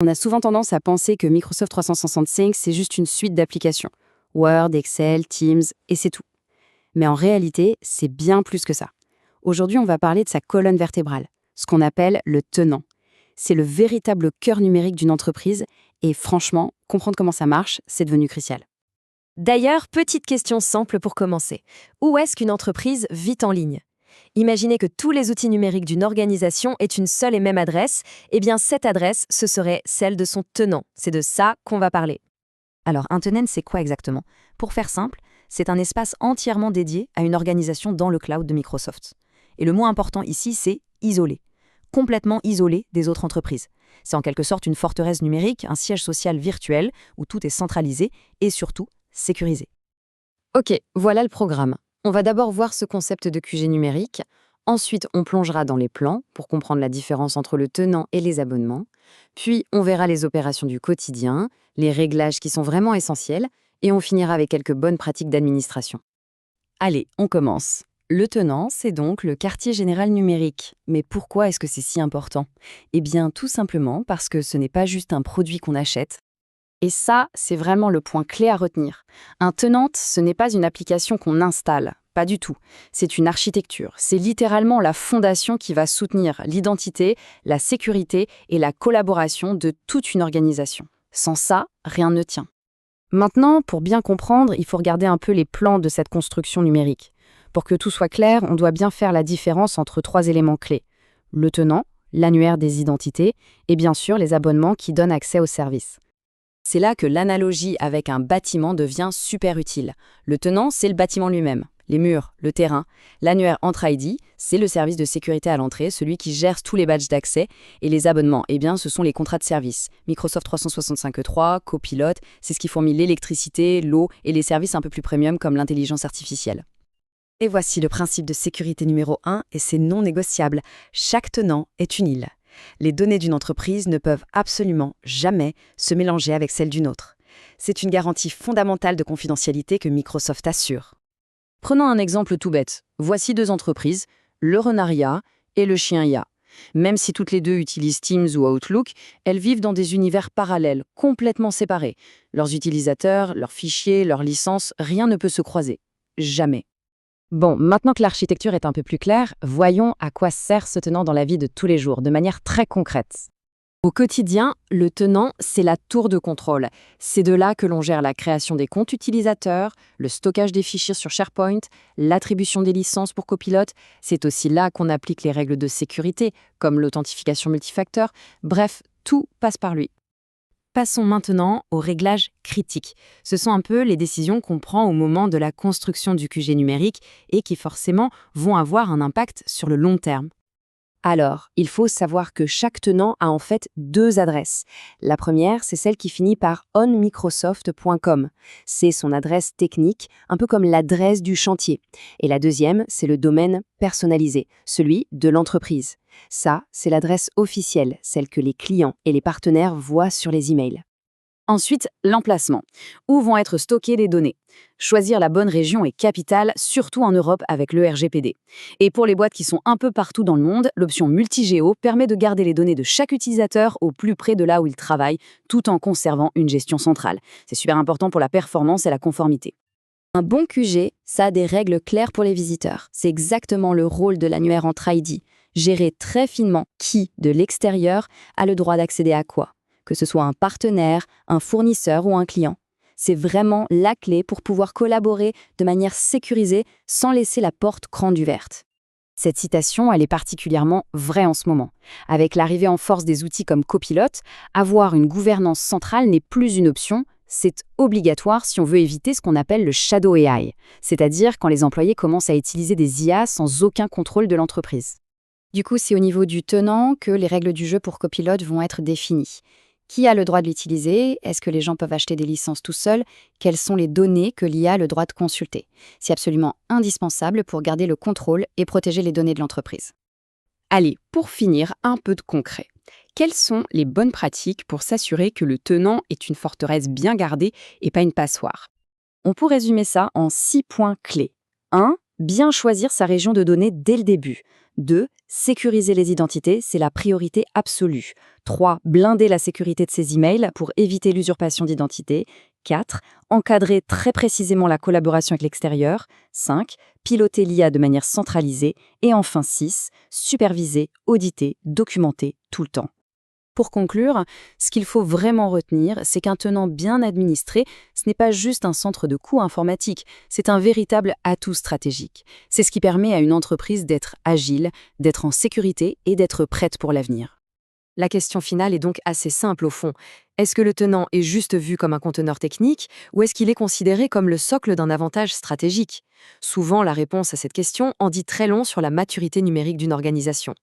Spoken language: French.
On a souvent tendance à penser que Microsoft 365, c'est juste une suite d'applications. Word, Excel, Teams, et c'est tout. Mais en réalité, c'est bien plus que ça. Aujourd'hui, on va parler de sa colonne vertébrale, ce qu'on appelle le tenant. C'est le véritable cœur numérique d'une entreprise, et franchement, comprendre comment ça marche, c'est devenu crucial. D'ailleurs, petite question simple pour commencer. Où est-ce qu'une entreprise vit en ligne? Imaginez que tous les outils numériques d'une organisation aient une seule et même adresse. Eh bien, cette adresse, ce serait celle de son tenant. C'est de ça qu'on va parler. Alors, un tenant, c'est quoi exactement? Pour faire simple, c'est un espace entièrement dédié à une organisation dans le cloud de Microsoft. Et le mot important ici, c'est isolé. Complètement isolé des autres entreprises. C'est en quelque sorte une forteresse numérique, un siège social virtuel où tout est centralisé et surtout sécurisé. Ok, voilà le programme. On va d'abord voir ce concept de QG numérique. Ensuite, on plongera dans les plans pour comprendre la différence entre le tenant et les abonnements. Puis, on verra les opérations du quotidien, les réglages qui sont vraiment essentiels, et on finira avec quelques bonnes pratiques d'administration. Allez, on commence. Le tenant, c'est donc le quartier général numérique. Mais pourquoi est-ce que c'est si important? Eh bien, tout simplement parce que ce n'est pas juste un produit qu'on achète. Et ça, c'est vraiment le point clé à retenir. Un tenant, ce n'est pas une application qu'on installe, pas du tout. C'est une architecture, c'est littéralement la fondation qui va soutenir l'identité, la sécurité et la collaboration de toute une organisation. Sans ça, rien ne tient. Maintenant, pour bien comprendre, il faut regarder un peu les plans de cette construction numérique. Pour que tout soit clair, on doit bien faire la différence entre trois éléments clés. Le tenant, l'annuaire des identités et bien sûr les abonnements qui donnent accès aux services. C'est là que l'analogie avec un bâtiment devient super utile. Le tenant, c'est le bâtiment lui-même, les murs, le terrain. L'annuaire Entra-ID, c'est le service de sécurité à l'entrée, celui qui gère tous les badges d'accès. Et les abonnements, eh bien, ce sont les contrats de service. Microsoft 365 Copilot, c'est ce qui fournit l'électricité, l'eau et les services un peu plus premium comme l'intelligence artificielle. Et voici le principe de sécurité numéro 1 et c'est non négociable. Chaque tenant est une île. Les données d'une entreprise ne peuvent absolument jamais se mélanger avec celles d'une autre. C'est une garantie fondamentale de confidentialité que Microsoft assure. Prenons un exemple tout bête. Voici deux entreprises, le renard IA et le chien IA. Même si toutes les deux utilisent Teams ou Outlook, elles vivent dans des univers parallèles, complètement séparés. Leurs utilisateurs, leurs fichiers, leurs licences, rien ne peut se croiser. Jamais. Bon, maintenant que l'architecture est un peu plus claire, voyons à quoi sert ce tenant dans la vie de tous les jours, de manière très concrète. Au quotidien, le tenant, c'est la tour de contrôle. C'est de là que l'on gère la création des comptes utilisateurs, le stockage des fichiers sur SharePoint, l'attribution des licences pour Copilot. C'est aussi là qu'on applique les règles de sécurité, comme l'authentification multifacteur. Bref, tout passe par lui. Passons maintenant aux réglages critiques. Ce sont un peu les décisions qu'on prend au moment de la construction du QG numérique et qui forcément vont avoir un impact sur le long terme. Alors, il faut savoir que chaque tenant a en fait deux adresses. La première, c'est celle qui finit par onmicrosoft.com. C'est son adresse technique, un peu comme l'adresse du chantier. Et la deuxième, c'est le domaine personnalisé, celui de l'entreprise. Ça, c'est l'adresse officielle, celle que les clients et les partenaires voient sur les emails. Ensuite, l'emplacement. Où vont être stockées les données? Choisir la bonne région est capital, surtout en Europe avec le RGPD. Et pour les boîtes qui sont un peu partout dans le monde, l'option multigéo permet de garder les données de chaque utilisateur au plus près de là où il travaille, tout en conservant une gestion centrale. C'est super important pour la performance et la conformité. Un bon QG, ça a des règles claires pour les visiteurs. C'est exactement le rôle de l'annuaire Entra-ID. Gérer très finement qui, de l'extérieur, a le droit d'accéder à quoi. Que ce soit un partenaire, un fournisseur ou un client. C'est vraiment la clé pour pouvoir collaborer de manière sécurisée sans laisser la porte grande ouverte. Cette citation, elle est particulièrement vraie en ce moment. Avec l'arrivée en force des outils comme Copilot, avoir une gouvernance centrale n'est plus une option, c'est obligatoire si on veut éviter ce qu'on appelle le shadow AI, c'est-à-dire quand les employés commencent à utiliser des IA sans aucun contrôle de l'entreprise. Du coup, c'est au niveau du tenant que les règles du jeu pour Copilot vont être définies. Qui a le droit de l'utiliser? Est-ce que les gens peuvent acheter des licences tout seuls? Quelles sont les données que l'IA a le droit de consulter? C'est absolument indispensable pour garder le contrôle et protéger les données de l'entreprise. Allez, pour finir, un peu de concret. Quelles sont les bonnes pratiques pour s'assurer que le tenant est une forteresse bien gardée et pas une passoire? On peut résumer ça en 6 points clés. 1. Bien choisir sa région de données dès le début. 2. Sécuriser les identités, c'est la priorité absolue. 3. Blinder la sécurité de ses emails pour éviter l'usurpation d'identité. 4. Encadrer très précisément la collaboration avec l'extérieur. 5. Piloter l'IA de manière centralisée. Et enfin 6. Superviser, auditer, documenter tout le temps. Pour conclure, ce qu'il faut vraiment retenir, c'est qu'un tenant bien administré, ce n'est pas juste un centre de coûts informatique, c'est un véritable atout stratégique. C'est ce qui permet à une entreprise d'être agile, d'être en sécurité et d'être prête pour l'avenir. La question finale est donc assez simple au fond. Est-ce que le tenant est juste vu comme un conteneur technique ou est-ce qu'il est considéré comme le socle d'un avantage stratégique? Souvent, la réponse à cette question en dit très long sur la maturité numérique d'une organisation.